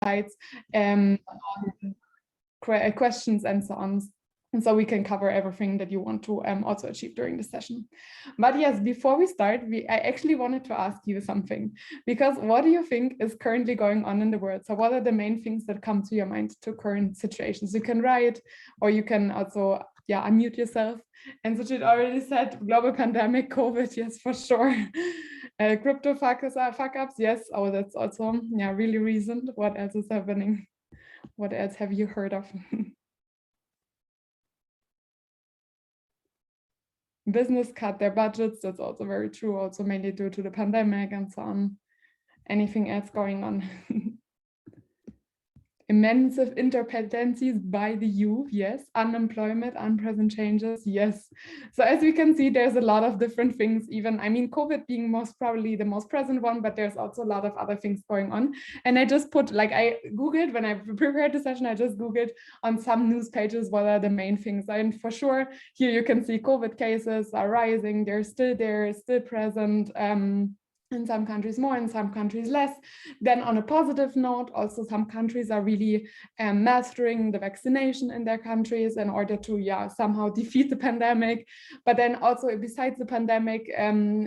on questions and so on. And so we can cover everything that you want to also achieve during the session. But yes, before we start, I actually wanted to ask you something, because what do you think is currently going on in the world? So what are the main things that come to your mind to current situations? You can write, or you can also unmute yourself. And Sujit already said global pandemic, COVID, yes, for sure. Crypto fuck ups, yes. Oh, that's also really recent. What else is happening? What else have you heard of? Business cut their budgets. That's also very true, also mainly due to the pandemic and so on. Anything else going on? Immense interdependencies by the youth, yes. Unemployment, unpresent changes, yes. So as we can see, there's a lot of different things. Even, I mean, COVID being most probably the most present one, but there's also a lot of other things going on. And I just put, like, I Googled, when I prepared the session, I just Googled on some news pages what are the main things. And for sure, here you can see COVID cases are rising. They're still there, still present. In some countries more, in some countries less. Then on a positive note, also some countries are really mastering the vaccination in their countries in order to somehow defeat the pandemic. But then also besides the pandemic,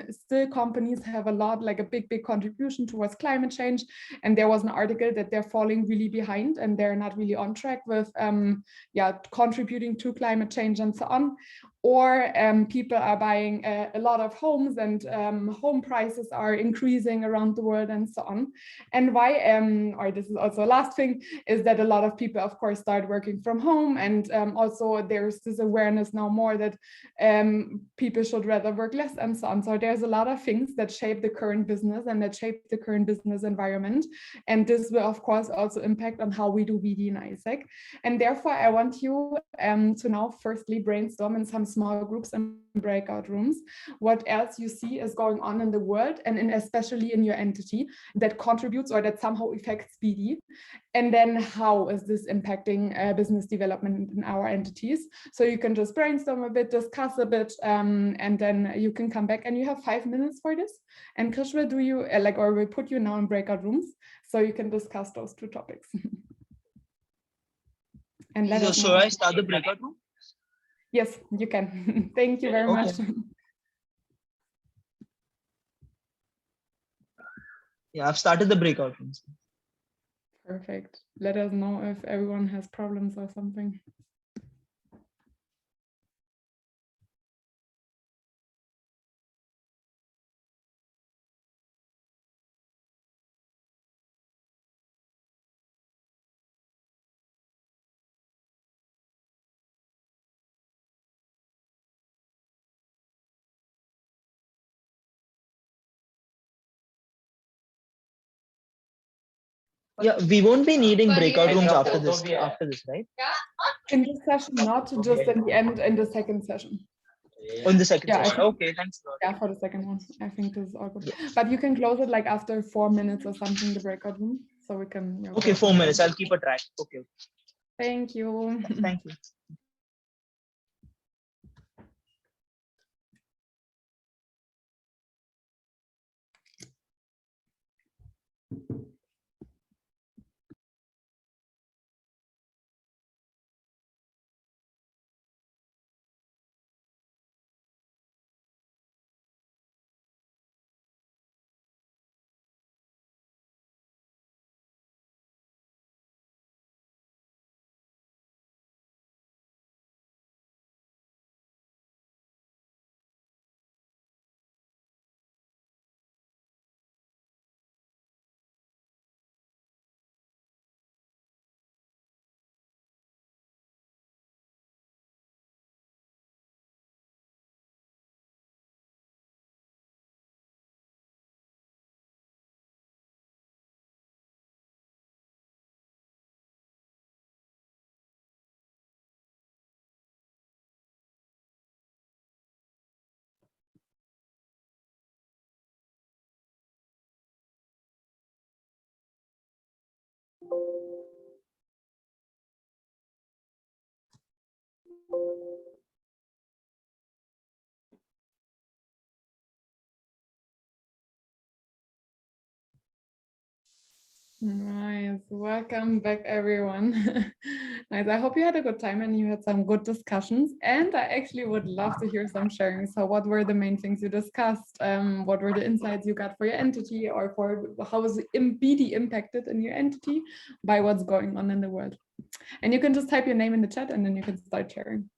still companies have a lot, like a big contribution towards climate change. And there was an article that they're falling really behind and they're not really on track with contributing to climate change and so on. Or people are buying a lot of homes and home prices are increasing around the world and so on. And why, or this is also a last thing, is that a lot of people, of course, start working from home. And also there's this awareness now more that people should rather work less and so on. So there's a lot of things that shape the current business and that shape the current business environment. And this will, of course, also impact on how we do BD in ISEC. And therefore, I want you to now firstly brainstorm in some small groups and breakout rooms what else you see is going on in the world and especially in your entity that contributes or that somehow affects BD. And then how is this impacting business development in our entities? So you can just brainstorm a bit, discuss a bit, and then you can come back and you have 5 minutes for this. And Krish will do you or will put you now in breakout rooms so you can discuss those two topics. And let us know. So I start the breakout room? Yes, you can. Thank you very much. Yeah, I've started the breakout rooms. Perfect. Let us know if everyone has problems or something. Yeah, we won't be needing breakout rooms after this, right? In this session, not just in the end, in the second session. On the second session. Okay, thanks a lot. Yeah, for the second one. I think this is all good. Yes. But you can close it like after 4 minutes or something, the breakout room. So we can. Okay, 4 minutes. I'll keep a track. Okay. Thank you. Thank you. Nice. Welcome back, everyone. Nice. I hope you had a good time and you had some good discussions. And I actually would love to hear some sharing. So, what were the main things you discussed? What were the insights you got for your entity, or for how was BD impacted in your entity by what's going on in the world? And you can just type your name in the chat, and then you can start sharing.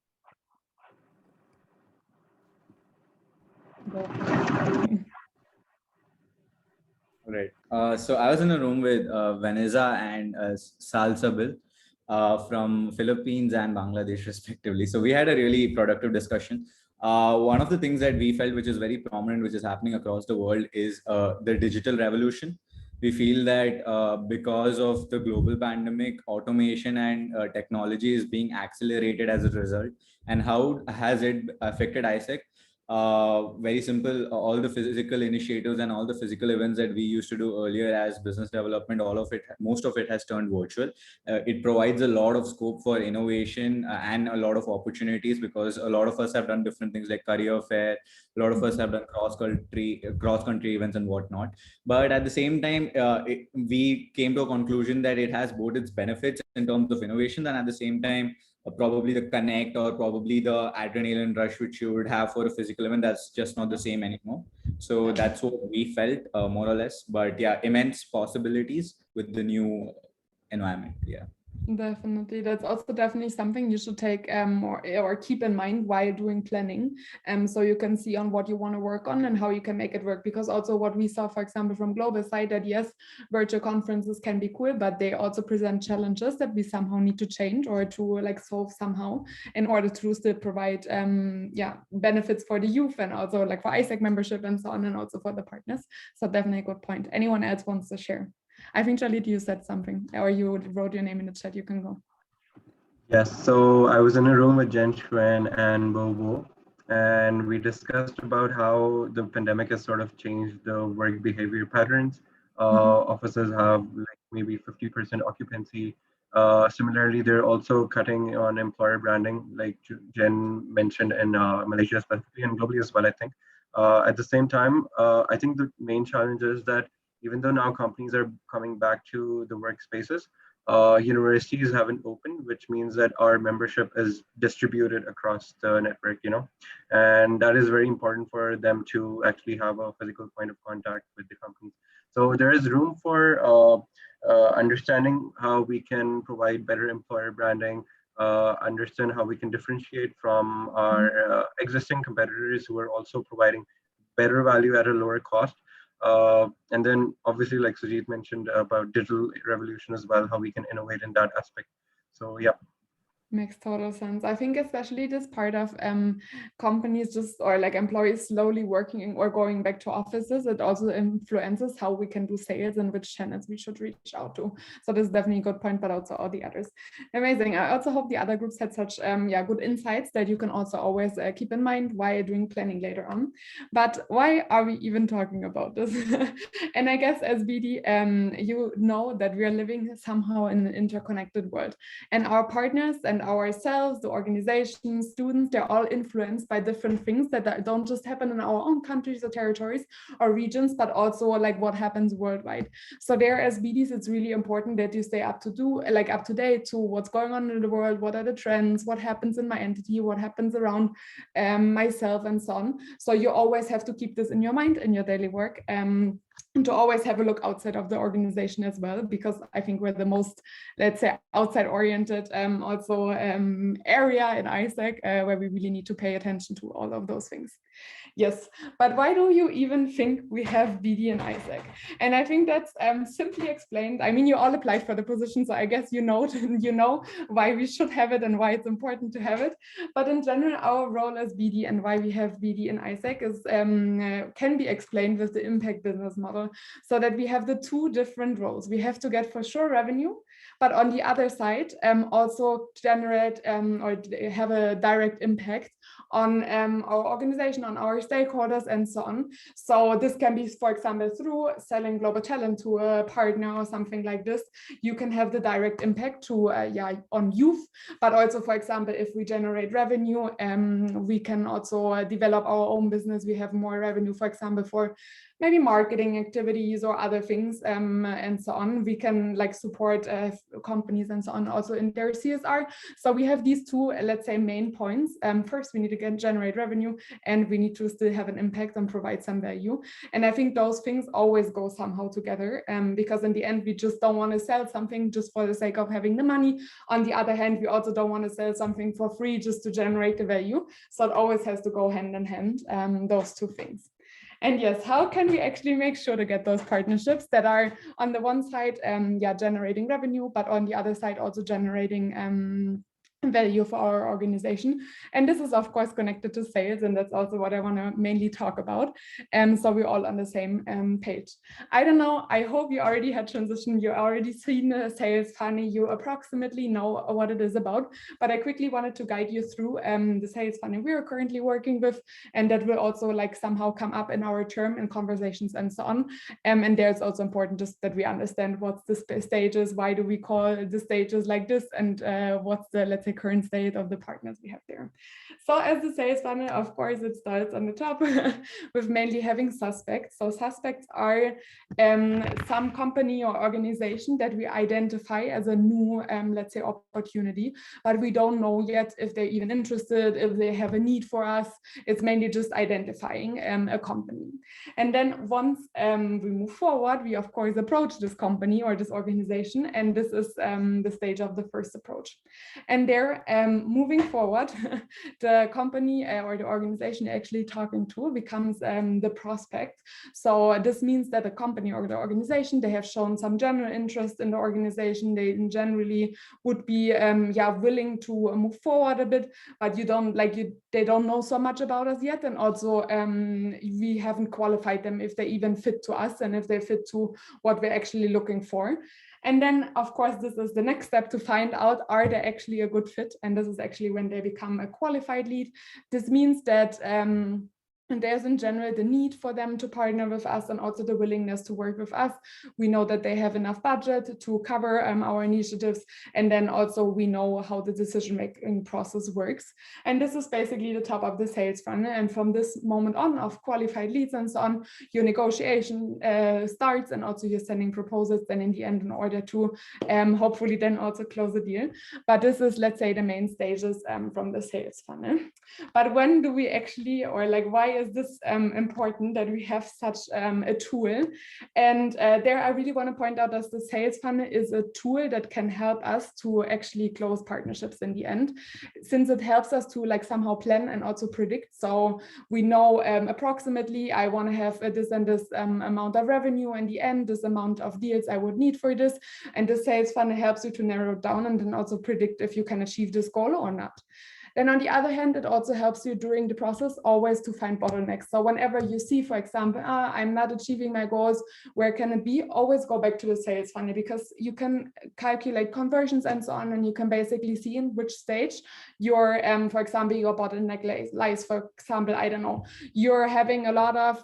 Go for it. Right. So I was in a room with Vanessa and Salsabil from Philippines and Bangladesh, respectively. So we had a really productive discussion. One of the things that we felt, which is very prominent, which is happening across the world, is the digital revolution. We feel that because of the global pandemic, automation and technology is being accelerated as a result. And how has it affected ISEC? Very simple. All the physical initiatives and all the physical events that we used to do earlier as business development, all of it, most of it has turned virtual. It provides a lot of scope for innovation and a lot of opportunities, because a lot of us have done different things like career fair. A lot of us have done cross country events and whatnot. But at the same time, we came to a conclusion that it has both its benefits in terms of innovation, and at the same time, probably the connect or probably the adrenaline rush which you would have for a physical event, that's just not the same anymore. So that's what we felt, more or less. But yeah, immense possibilities with the new environment. Yeah. Definitely. That's also definitely something you should take or keep in mind while doing planning. So you can see on what you want to work on and how you can make it work. Because also what we saw, for example, from Global side, that yes, virtual conferences can be cool, but they also present challenges that we somehow need to change or to like solve somehow in order to still provide benefits for the youth and also like for ISEC membership and so on, and also for the partners. So definitely a good point. Anyone else wants to share? I think, Jalit, you said something, or you wrote your name in the chat. You can go. Yes, so I was in a room with Jen Schwen and Bobo, and we discussed about how the pandemic has sort of changed the work behavior patterns. Offices have like maybe 50% occupancy. Similarly, they're also cutting on employer branding, like Jen mentioned in Malaysia specifically and globally as well, I think. At the same time, I think the main challenge is that even though now companies are coming back to the workspaces, universities haven't opened, which means that our membership is distributed across the network, and that is very important for them to actually have a physical point of contact with the companies. So there is room for understanding how we can provide better employer branding, understand how we can differentiate from our existing competitors who are also providing better value at a lower cost. And then obviously, like Sujit mentioned about digital revolution as well, how we can innovate in that aspect. So yeah. Makes total sense. I think especially this part of companies just or like employees slowly working or going back to offices, it also influences how we can do sales and which channels we should reach out to. So this is definitely a good point, but also all the others. Amazing. I also hope the other groups had such good insights that you can also always keep in mind while doing planning later on. But why are we even talking about this? And I guess as BD, you know that we are living somehow in an interconnected world, and our partners and ourselves, the organizations, students, they're all influenced by different things that don't just happen in our own countries or territories or regions, but also like what happens worldwide. So there, as BDs, it's really important that you stay up to date to what's going on in the world, what are the trends, what happens in my entity, what happens around myself, and so on. So you always have to keep this in your mind in your daily work. To always have a look outside of the organization as well, because I think we're the most, let's say, outside oriented area in ISEC where we really need to pay attention to all of those things. Yes, but why do you even think we have BD and ISEC? And I think that's simply explained. I mean, you all applied for the position, so I guess you know why we should have it and why it's important to have it. But in general, our role as BD and why we have BD and ISEC is can be explained with the impact business model, so that we have the two different roles. We have to get for sure revenue, but on the other side, also generate or have a direct impact on our organization, on our stakeholders, and so on. So this can be, for example, through selling global talent to a partner or something like this. You can have the direct impact to on youth, but also, for example, if we generate revenue, we can also develop our own business. We have more revenue, for example, for maybe marketing activities or other things, and so on. We can like support companies and so on also in their CSR. So we have these two, let's say, main points. First, we need to generate revenue, and we need to still have an impact and provide some value. And I think those things always go somehow together, because in the end, we just don't want to sell something just for the sake of having the money. On the other hand, we also don't want to sell something for free just to generate the value. So it always has to go hand in hand, those two things. And yes, how can we actually make sure to get those partnerships that are on the one side, generating revenue, but on the other side also generating value for our organization? And this is of course connected to sales, and that's also what I want to mainly talk about. So we're all on the same page. I don't know, I hope you already had transition, you already seen the sales funnel, you approximately know what it is about, but I quickly wanted to guide you through the sales funnel we are currently working with, and that will also like somehow come up in our term and conversations and so on. And there's also important just that we understand what's the stages, why do we call the stages like this, and what's the, let's say, current state of the partners we have there. So as the sales funnel, of course, it starts on the top with mainly having suspects. So suspects are some company or organization that we identify as a new, let's say, opportunity, but we don't know yet if they're even interested, if they have a need for us. It's mainly just identifying a company. And then once we move forward, we of course approach this company or this organization, and this is the stage of the first approach. And there, moving forward, the company or the organization you're actually talking to becomes the prospect. So this means that the company or the organization, they have shown some general interest in the organization. They generally would be willing to move forward a bit, but they don't know so much about us yet. And also we haven't qualified them if they even fit to us and if they fit to what we're actually looking for. And then, of course, this is the next step to find out, are they actually a good fit? And this is actually when they become a qualified lead. This means that and there's in general the need for them to partner with us and also the willingness to work with us. We know that they have enough budget to cover our initiatives. And then also we know how the decision-making process works. And this is basically the top of the sales funnel. And from this moment on of qualified leads and so on, your negotiation starts, and also you're sending proposals then in the end in order to hopefully then also close a deal. But this is, let's say, the main stages from the sales funnel. But when do we actually, or like, why is this important that we have such a tool? And there I really want to point out that the sales funnel is a tool that can help us to actually close partnerships in the end, since it helps us to like somehow plan and also predict. So we know approximately I want to have this and this amount of revenue in the end, this amount of deals I would need for this. And the sales funnel helps you to narrow it down and then also predict if you can achieve this goal or not. Then on the other hand, it also helps you during the process always to find bottlenecks. So whenever you see, for example, I'm not achieving my goals, where can it be? Always go back to the sales funnel, because you can calculate conversions and so on, and you can basically see in which stage your, for example, your bottleneck lies. For example, I don't know, you're having a lot of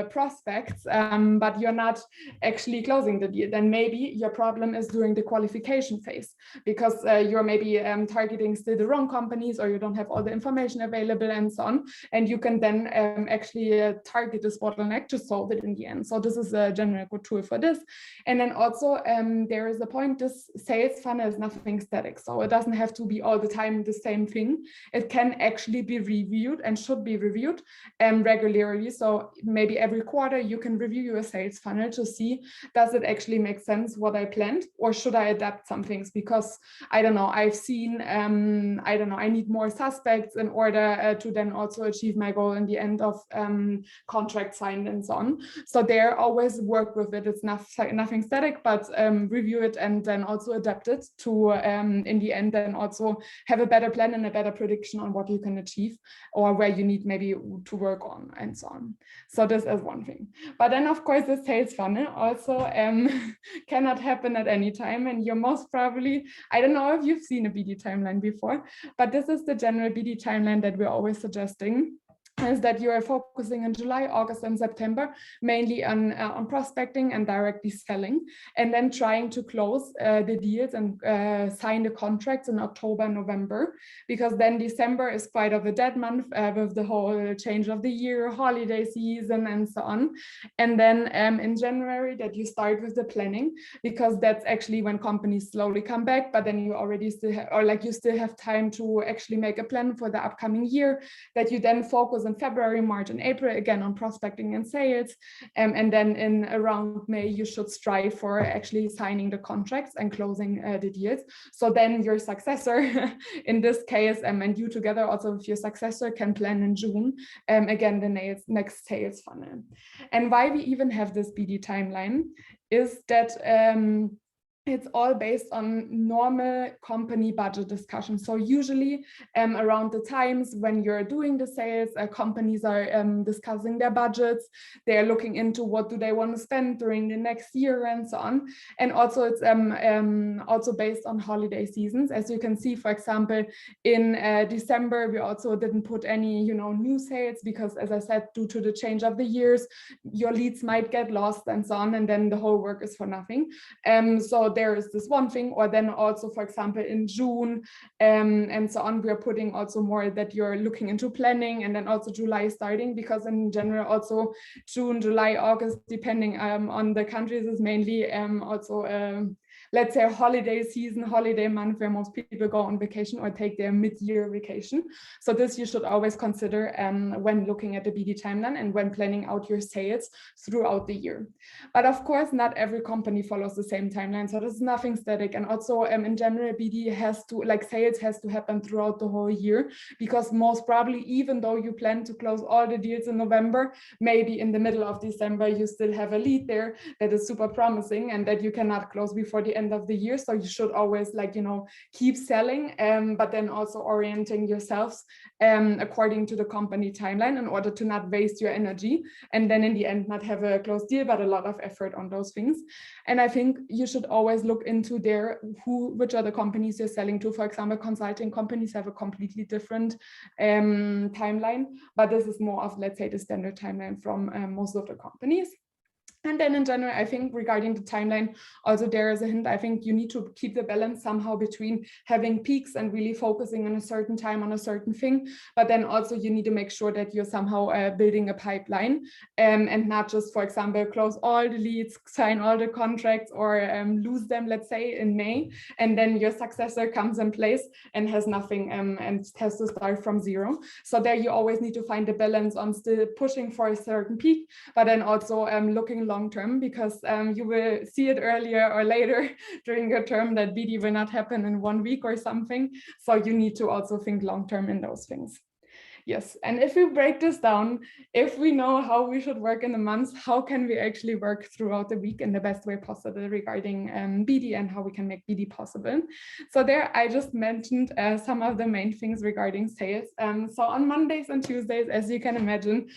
prospects, but you're not actually closing the deal. Then maybe your problem is during the qualification phase, because you're maybe targeting still the wrong company, or you don't have all the information available and so on. And you can then actually target this bottleneck to solve it in the end. So this is a general good tool for this. And then also there is a point, this sales funnel is nothing static. So it doesn't have to be all the time the same thing. It can actually be reviewed and should be reviewed regularly. So maybe every quarter you can review your sales funnel to see, does it actually make sense what I planned, or should I adapt some things? Because I don't know, I've seen, I don't know, I need more suspects in order to then also achieve my goal in the end of contract signed and so on. So there, always work with it. It's nothing static, but review it and then also adapt it to in the end then also have a better plan and a better prediction on what you can achieve or where you need maybe to work on and so on. So this is one thing. But then of course the sales funnel also cannot happen at any time. And you're most probably, I don't know if you've seen a BD timeline before, but this is the general BD timeline that we're always suggesting, is that you are focusing in July, August, and September, mainly on prospecting and directly selling, and then trying to close the deals and sign the contracts in October, November, because then December is quite of a dead month with the whole change of the year, holiday season, and so on. And then in January, that you start with the planning, because that's actually when companies slowly come back, but then you already still have, or like you still have time to actually make a plan for the upcoming year, that you then focus in February, March, and April again on prospecting and sales, and then in around May you should strive for actually signing the contracts and closing the deals. So then your successor in this case, and you together also with your successor can plan in June again the next sales funnel. And why we even have this BD timeline is that it's all based on normal company budget discussions. So usually around the times when you're doing the sales, companies are discussing their budgets. They're looking into what do they want to spend during the next year and so on. And also it's also based on holiday seasons. As you can see, for example, in December, we also didn't put any, new sales because, as I said, due to the change of the years, your leads might get lost and so on, and then the whole work is for nothing. So there is this one thing, or then also, for example, in June and so on, we're putting also more that you're looking into planning, and then also July starting, because in general also June, July, August, depending on the countries, is mainly also let's say holiday season, holiday month, where most people go on vacation or take their mid-year vacation. So this you should always consider when looking at the BD timeline and when planning out your sales throughout the year. But of course, not every company follows the same timeline. So this is nothing static. And also in general, BD has to, sales has to happen throughout the whole year, because most probably, even though you plan to close all the deals in November, maybe in the middle of December, you still have a lead there that is super promising and that you cannot close before the end of the year. So you should always keep selling, but then also orienting yourselves according to the company timeline in order to not waste your energy and then in the end not have a closed deal, but a lot of effort on those things. And I think you should always look into which are the companies you're selling to. For example, consulting companies have a completely different timeline, but this is more of, let's say, the standard timeline from most of the companies. And then in general, I think regarding the timeline, also there is a hint. I think you need to keep the balance somehow between having peaks and really focusing on a certain time on a certain thing. But then also you need to make sure that you're somehow building a pipeline and not just, for example, close all the leads, sign all the contracts, or lose them, let's say, in May. And then your successor comes in place and has nothing and has to start from zero. So there you always need to find the balance on still pushing for a certain peak, but then also looking long term, because you will see it earlier or later during your term that BD will not happen in 1 week or something. So you need to also think long term in those things. Yes, and if we break this down, if we know how we should work in the months, how can we actually work throughout the week in the best way possible regarding BD and how we can make BD possible? So there I just mentioned some of the main things regarding sales. So on Mondays and Tuesdays, as you can imagine,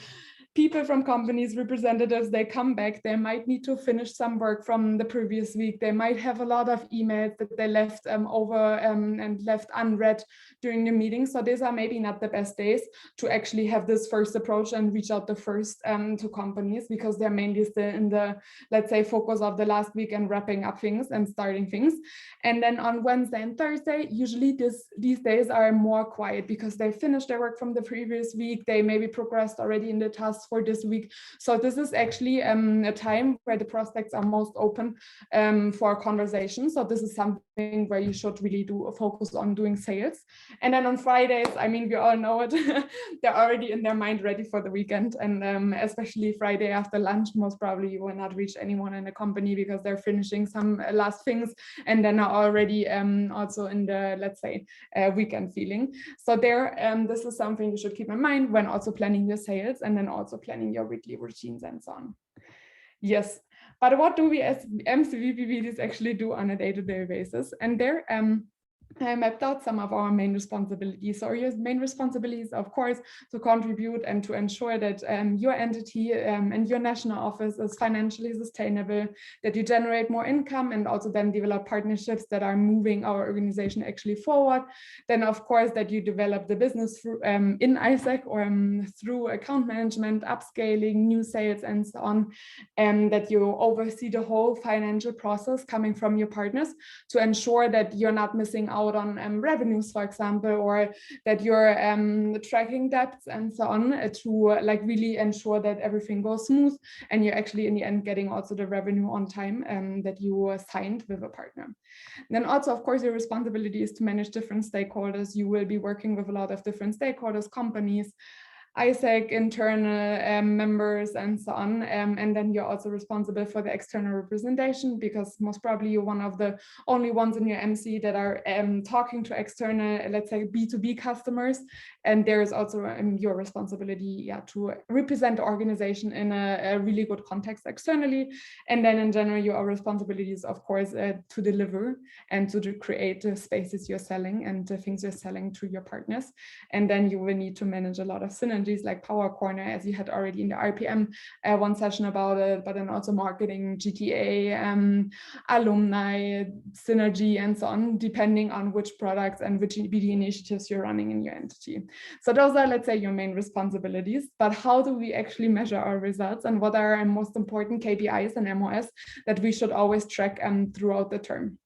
people from companies, representatives, they come back, they might need to finish some work from the previous week. They might have a lot of emails that they left over and left unread during the meeting. So these are maybe not the best days to actually have this first approach and reach out the first to companies, because they're mainly still in the, let's say, focus of the last week and wrapping up things and starting things. And then on Wednesday and Thursday, usually these days are more quiet because they finished their work from the previous week. They maybe progressed already in the tasks for this week. So this is actually a time where the prospects are most open for conversation. So this is something where you should really focus on doing sales. And then on Fridays, I mean, we all know it, they're already in their mind ready for the weekend. And especially Friday after lunch, most probably you will not reach anyone in the company because they're finishing some last things and then are already also in the, let's say, weekend feeling. So there, this is something you should keep in mind when also planning your sales and then also planning your weekly routines and so on. Yes, but what do we as MCVPBDs actually do on a day-to-day basis? And there, I mapped out some of our main responsibilities. So your main responsibilities, of course, to contribute and to ensure that your entity and your national office is financially sustainable, that you generate more income, and also then develop partnerships that are moving our organization actually forward. Then, of course, that you develop the business through, in ISAC or through account management, upscaling, new sales, and so on, and that you oversee the whole financial process coming from your partners to ensure that you're not missing out on revenues, for example, or that you're tracking debts and so on, to like really ensure that everything goes smooth and you're actually in the end getting also the revenue on time that you signed with a partner. Then also, of course, your responsibility is to manage different stakeholders. You will be working with a lot of different stakeholders, companies, ISAC internal members and so on, and then you're also responsible for the external representation, because most probably you're one of the only ones in your MC that are talking to external, let's say B2B customers, and there is also your responsibility to represent the organization in a really good context externally, and then in general your responsibility is of course to deliver and to create the spaces you're selling and the things you're selling to your partners, and then you will need to manage a lot of synergies like Power Corner, as you had already in the RPM one session about it, but then also marketing, GTA, alumni, synergy, and so on, depending on which products and which BD initiatives you're running in your entity. So those are, let's say, your main responsibilities. But how do we actually measure our results, and what are our most important KPIs and MOS that we should always track throughout the term?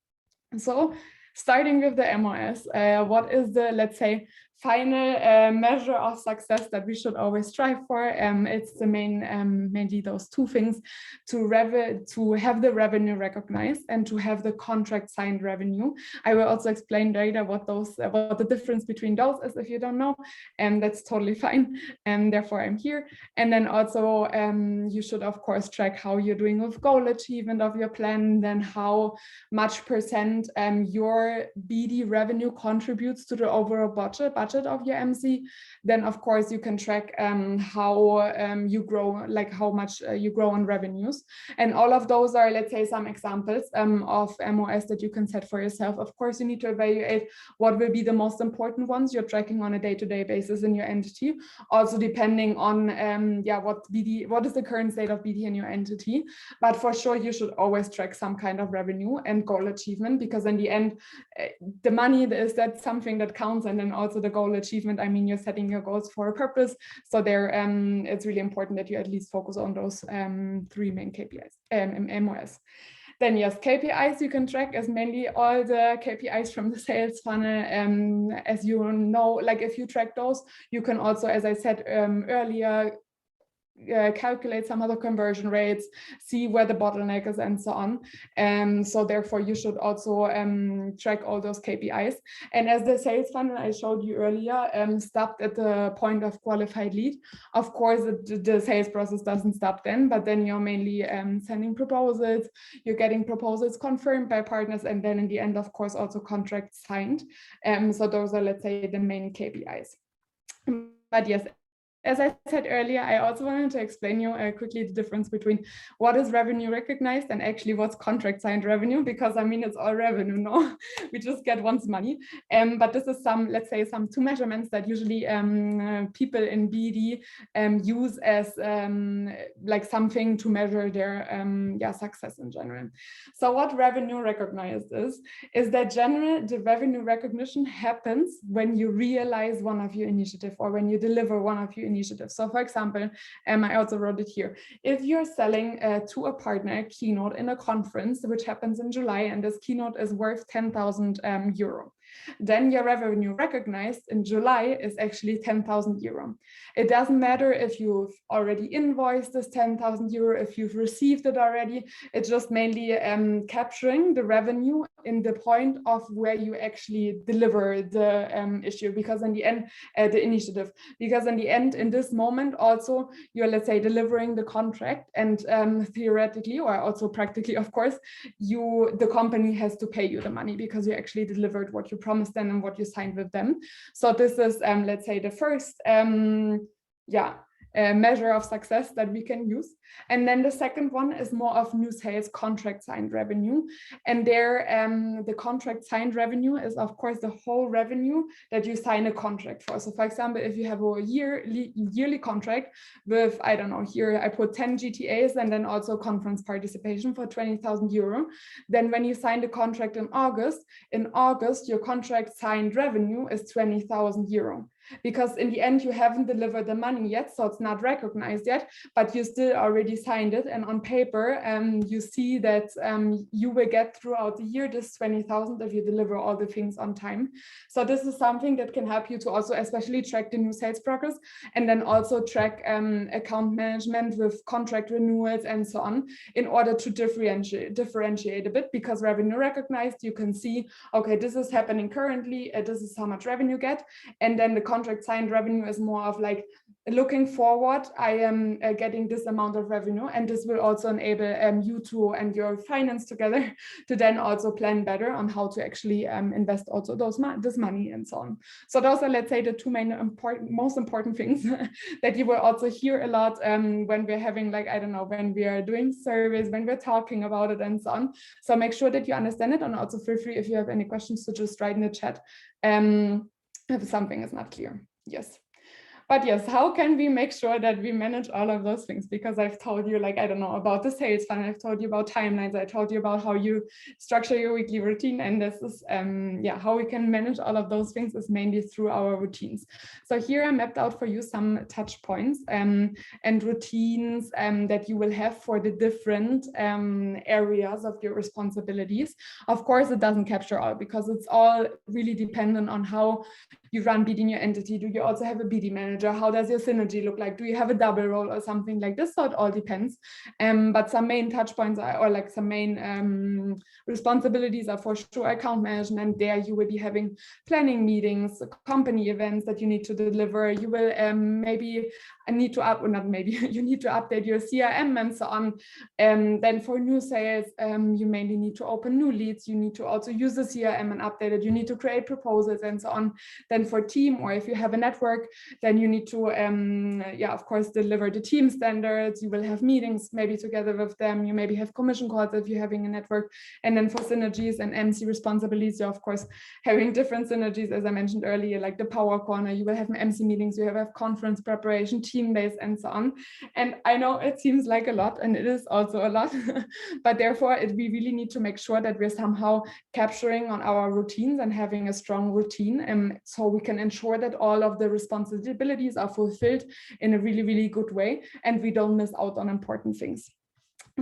So starting with the MOS, what is the, let's say, final measure of success that we should always strive for? It's the mainly those two things: to have the revenue recognized and to have the contract signed revenue. I will also explain later what the difference between those is if you don't know, and that's totally fine. And therefore I'm here. And then also you should of course track how you're doing with goal achievement of your plan, then how much percent your BD revenue contributes to the overall budget of your MC. Then of course you can track how you grow, like how much you grow on revenues. And all of those are, let's say, some examples of MOS that you can set for yourself. Of course, you need to evaluate what will be the most important ones you're tracking on a day-to-day basis in your entity, also depending on what is the current state of BD in your entity. But for sure you should always track some kind of revenue and goal achievement, because in the end the money is that something that counts, and then also the goal achievement, I mean, you're setting your goals for a purpose, so there it's really important that you at least focus on those three main KPIs, MOS. Then yes, KPIs you can track as mainly all the KPIs from the sales funnel. As you know, like if you track those, you can also, as I said earlier, calculate some of the conversion rates, see where the bottleneck is, and so on. So therefore you should also track all those KPIs. And as the sales funnel I showed you earlier stopped at the point of qualified lead, of course the sales process doesn't stop then, but then you're mainly sending proposals, you're getting proposals confirmed by partners, and then in the end of course also contracts signed. So those are, let's say, the main KPIs. But yes, as I said earlier, I also wanted to explain you quickly the difference between what is revenue recognized and actually what's contract signed revenue, because I mean, it's all revenue, no? We just get once money. But this is some, let's say, some two measurements that usually people in BD use as like something to measure their success in general. So what revenue recognized is that the revenue recognition happens when you realize one of your initiatives or when you deliver one of your initiatives. So for example, I also wrote it here. If you're selling to a partner a keynote in a conference, which happens in July, and this keynote is worth 10,000 euro, then your revenue recognized in July is actually 10,000 euro. It doesn't matter if you've already invoiced this 10,000 euro, if you've received it already. It's just mainly capturing the revenue in the point of where you actually deliver the issue, because in the end, the initiative, because in the end, in this moment, also you're, let's say, delivering the contract, and theoretically or also practically, of course, the company has to pay you the money because you actually delivered what you promised them and what you signed with them. So this is, let's say, the first measure of success that we can use. And then the second one is more of new sales contract signed revenue. And there, the contract signed revenue is, of course, the whole revenue that you sign a contract for. So for example, if you have a yearly contract with, I don't know, here I put 10 GTAs and then also conference participation for 20,000 euro, then when you sign the contract in August, your contract signed revenue is 20,000 euro. Because in the end, you haven't delivered the money yet, so it's not recognized yet, but you still already signed it. And on paper, you see that you will get throughout the year this 20,000 if you deliver all the things on time. So this is something that can help you to also especially track the new sales progress, and then also track account management with contract renewals and so on, in order to differentiate a bit, because revenue recognized, you can see, okay, this is happening currently, this is how much revenue you get, and then the contract signed revenue is more of like looking forward, I am getting this amount of revenue, and this will also enable you two and your finance together to then also plan better on how to actually invest also this money and so on. So those are, let's say, the two most important things that you will also hear a lot when we're having, like, I don't know, when we are doing surveys, when we're talking about it and so on. So make sure that you understand it, and also feel free if you have any questions to just write in the chat if something is not clear. Yes. But yes, how can we make sure that we manage all of those things? Because I've told you, like, I don't know, about the sales funnel, I've told you about timelines, I told you about how you structure your weekly routine. And this is, how we can manage all of those things is mainly through our routines. So here I mapped out for you some touch points and routines that you will have for the different areas of your responsibilities. Of course, it doesn't capture all, because it's all really dependent on how you run BD in your entity. Do you also have a BD manager? How does your synergy look like? Do you have a double role or something like this? So it all depends. But some main touch points or like some main responsibilities are for sure account management. There you will be having planning meetings, company events that you need to deliver. You will maybe need to you need to update your CRM and so on. Then for new sales, you mainly need to open new leads. You need to also use the CRM and update it. You need to create proposals and so on. Then for team, or if you have a network, then you need to, of course, deliver the team standards. You will have meetings maybe together with them. You maybe have commission calls if you're having a network. And then for synergies and MC responsibilities, you're of course having different synergies, as I mentioned earlier, like the power corner. You will have MC meetings, you have conference preparation, team days, and so on. And I know it seems like a lot, and it is also a lot, but therefore we really need to make sure that we're somehow capturing on our routines and having a strong routine, so we can ensure that all of the responsibilities are fulfilled in a really, really good way, and we don't miss out on important things.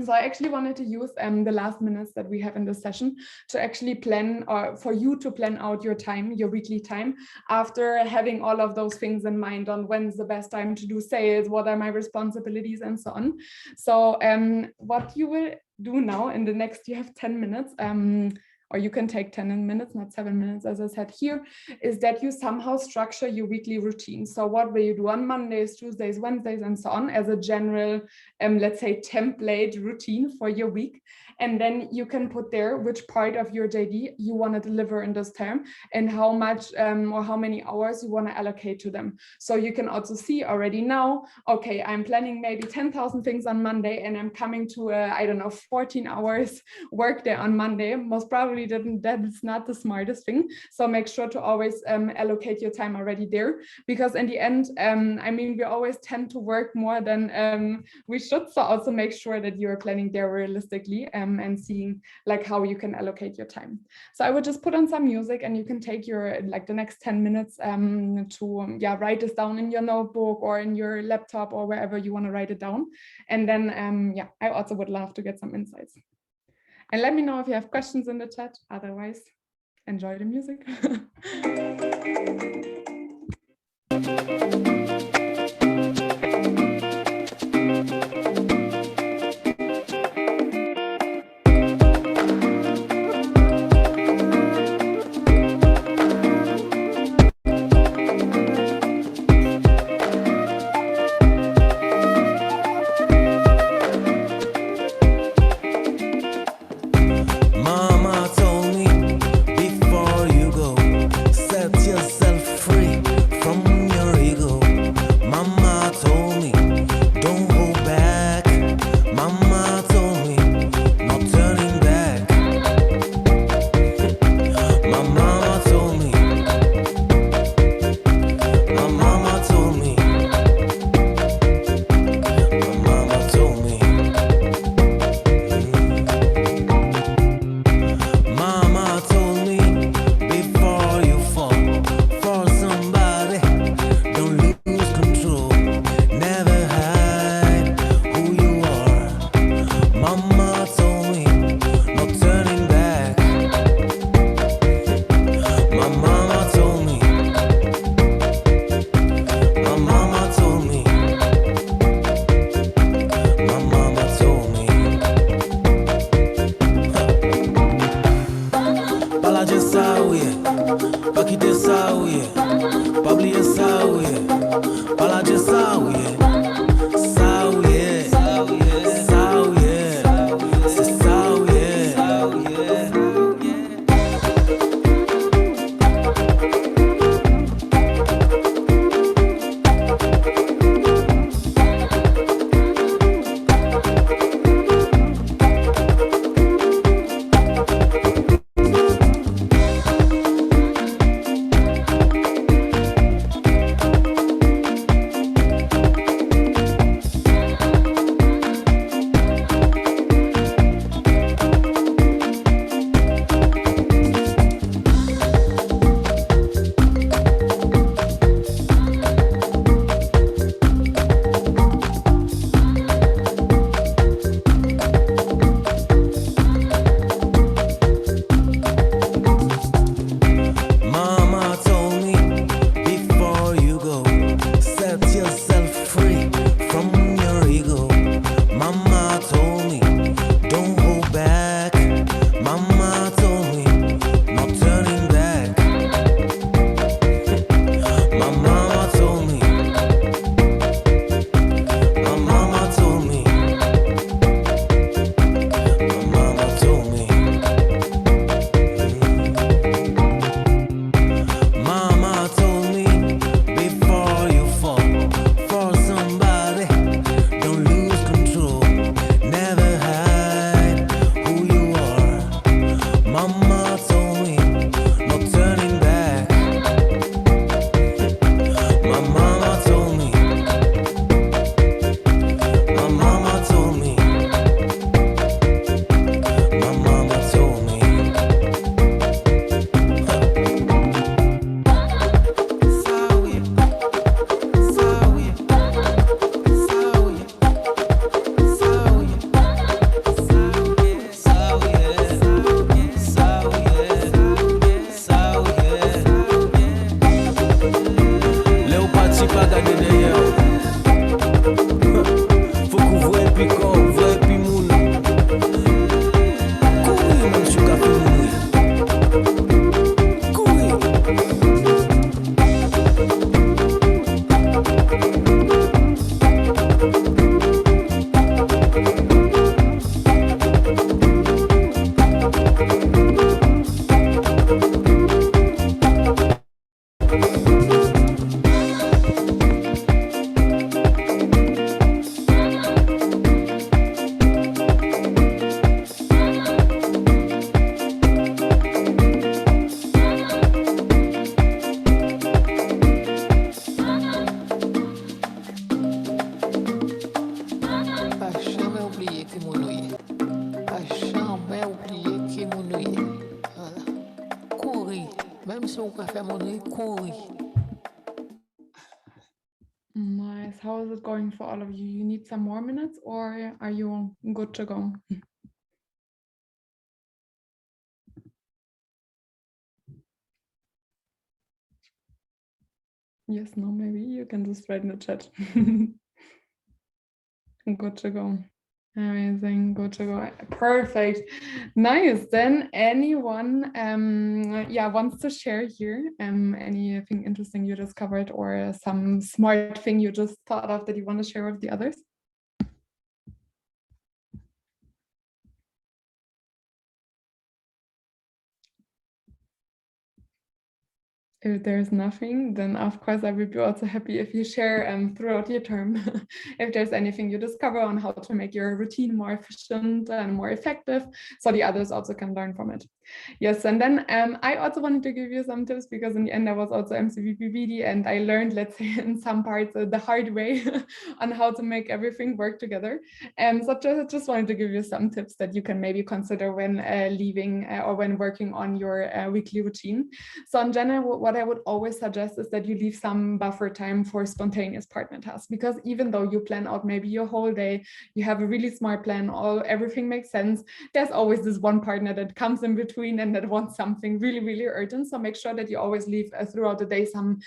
So I actually wanted to use the last minutes that we have in this session to actually plan, or for you to plan out your time, your weekly time, after having all of those things in mind on when's the best time to do sales, what are my responsibilities, and so on. So what you will do now in the next, you have 10 minutes, or you can take 10 minutes, not 7 minutes, as I said here, is that you somehow structure your weekly routine. So what will you do on Mondays, Tuesdays, Wednesdays, and so on, as a general, let's say, template routine for your week. And then you can put there which part of your JD you want to deliver in this term, and how much or how many hours you want to allocate to them. So you can also see already now, okay, I'm planning maybe 10,000 things on Monday, and I'm coming to, I don't know, 14 hours work day on Monday. Most probably that is not the smartest thing. So make sure to always allocate your time already there, because in the end, I mean, we always tend to work more than we should. So also make sure that you are planning there realistically and seeing like how you can allocate your time. So I would just put on some music, and you can take your like the next 10 minutes to write this down in your notebook or in your laptop or wherever you want to write it down. And then I also would love to get some insights. And let me know if you have questions in the chat. Otherwise, enjoy the music. Set yourself free from your ego. ouye, pa kite sa ouye, pa oublier sa ouye, pa lâcher sa ouye, sa ouye, sa ouye, c'est ça ouye, sa ouye. Nice. How is it going for all of you? You need some more minutes or are you good to go? Yes, no, maybe you can just write in the chat. Good to go. Amazing, good to go. Perfect. Nice. Then anyone wants to share here anything interesting you discovered or some smart thing you just thought of that you want to share with the others? If there's nothing, then of course I would be also happy if you share throughout your term if there's anything you discover on how to make your routine more efficient and more effective, so the others also can learn from it. Yes, and then I also wanted to give you some tips because in the end I was also MCVPBD and I learned, let's say, in some parts the hard way on how to make everything work together. So just wanted to give you some tips that you can maybe consider when leaving or when working on your weekly routine. So in general, what I would always suggest is that you leave some buffer time for spontaneous partner tasks, because even though you plan out maybe your whole day, you have a really smart plan, everything makes sense, there's always this one partner that comes in between and that wants something really, really urgent. So make sure that you always leave throughout the day some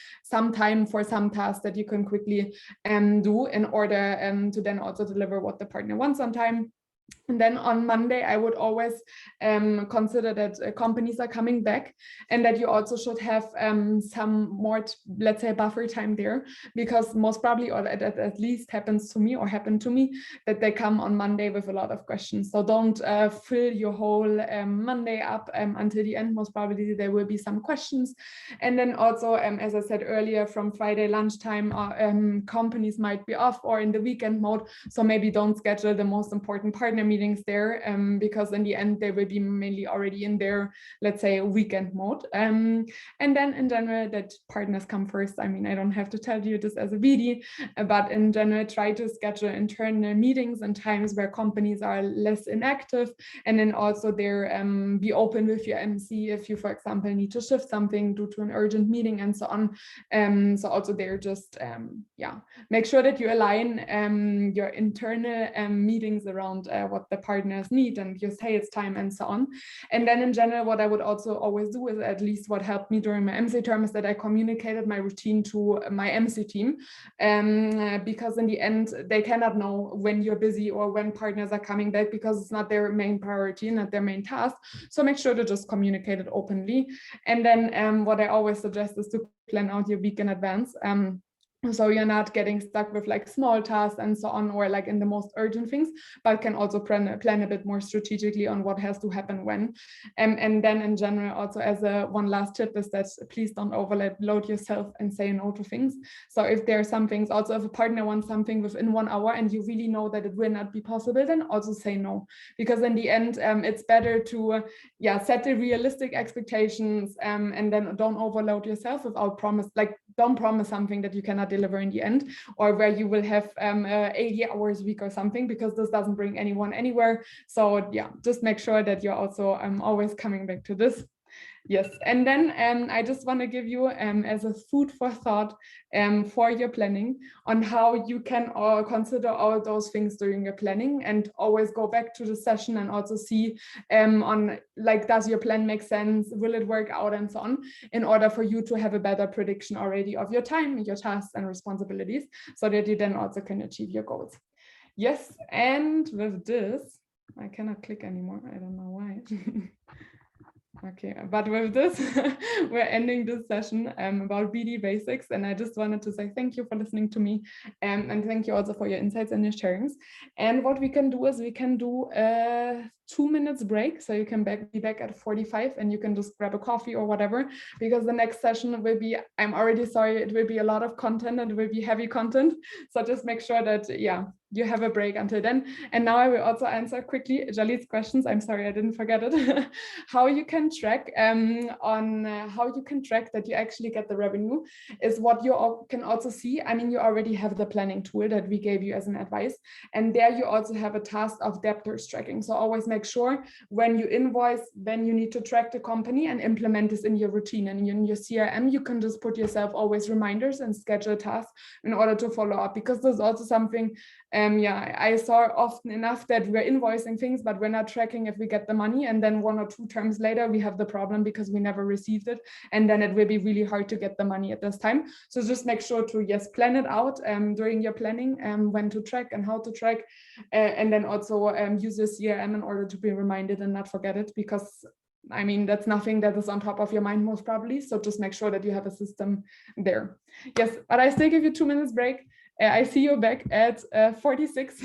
time for some tasks that you can quickly do in order to then also deliver what the partner wants on time. And then on Monday, I would always consider that companies are coming back, and that you also should have some more, let's say, buffer time there, because most probably, or that at least happens to me or happened to me, that they come on Monday with a lot of questions. So don't fill your whole Monday up until the end. Most probably there will be some questions. And then also, as I said earlier, from Friday lunchtime, companies might be off or in the weekend mode. So maybe don't schedule the most important partner meetings there, because in the end they will be mainly already in their, let's say, weekend mode. And then in general, that partners come first. I mean, I don't have to tell you this as a BD, but in general, try to schedule internal meetings and times where companies are less inactive, and then also there be open with your MC if you, for example, need to shift something due to an urgent meeting and so on. So also there, just yeah, make sure that you align your internal meetings around what the partners need and your sales time and so on. And then in general, what I would also always do is, at least what helped me during my MC term, is that I communicated my routine to my MC team, because in the end, they cannot know when you're busy or when partners are coming back, because it's not their main priority, not their main task. So make sure to just communicate it openly. And then what I always suggest is to plan out your week in advance. So you're not getting stuck with like small tasks and so on, or like in the most urgent things, but can also plan a bit more strategically on what has to happen when. And then in general, also as a one last tip is that please don't overload yourself and say no to things. So if there are some things, also if a partner wants something within 1 hour and you really know that it will not be possible, then also say no. Because in the end, it's better to set the realistic expectations, and then don't overload yourself without promise, like don't promise something that you cannot deliver in the end, or where you will have 80 hours a week or something, because this doesn't bring anyone anywhere. So yeah, just make sure that you're also always coming back to this. Yes, and then I just want to give you as a food for thought for your planning on how you can consider all those things during your planning, and always go back to the session and also see on like, does your plan make sense? Will it work out, and so on, in order for you to have a better prediction already of your time, your tasks and responsibilities, so that you then also can achieve your goals. Yes, and with this, I cannot click anymore. I don't know why. Okay, but with this, we're ending this session about BD basics. And I just wanted to say thank you for listening to me, and thank you also for your insights and your sharings. And what we can do is we can do a 2 minutes break. So you can be back at 45 and you can just grab a coffee or whatever, because the next session will be, I'm already sorry, it will be a lot of content and it will be heavy content. So just make sure that, you have a break until then. And now I will also answer quickly Jalit's questions. I'm sorry, I didn't forget it. How you can track how you can track that you actually get the revenue is what you can also see. I mean, you already have the planning tool that we gave you as an advice. And there you also have a task of debtors tracking. So always make sure when you invoice, then you need to track the company and implement this in your routine. And in your CRM, you can just put yourself always reminders and schedule tasks in order to follow up, because there's also something I saw often enough that we're invoicing things, but we're not tracking if we get the money. And then 1 or 2 terms later, we have the problem because we never received it. And then it will be really hard to get the money at this time. So just make sure to, plan it out during your planning, when to track and how to track. And then also use your CRM in order to be reminded and not forget it, because I mean, that's nothing that is on top of your mind most probably. So just make sure that you have a system there. Yes, but I still give you 2 minutes break. I see you back at 46.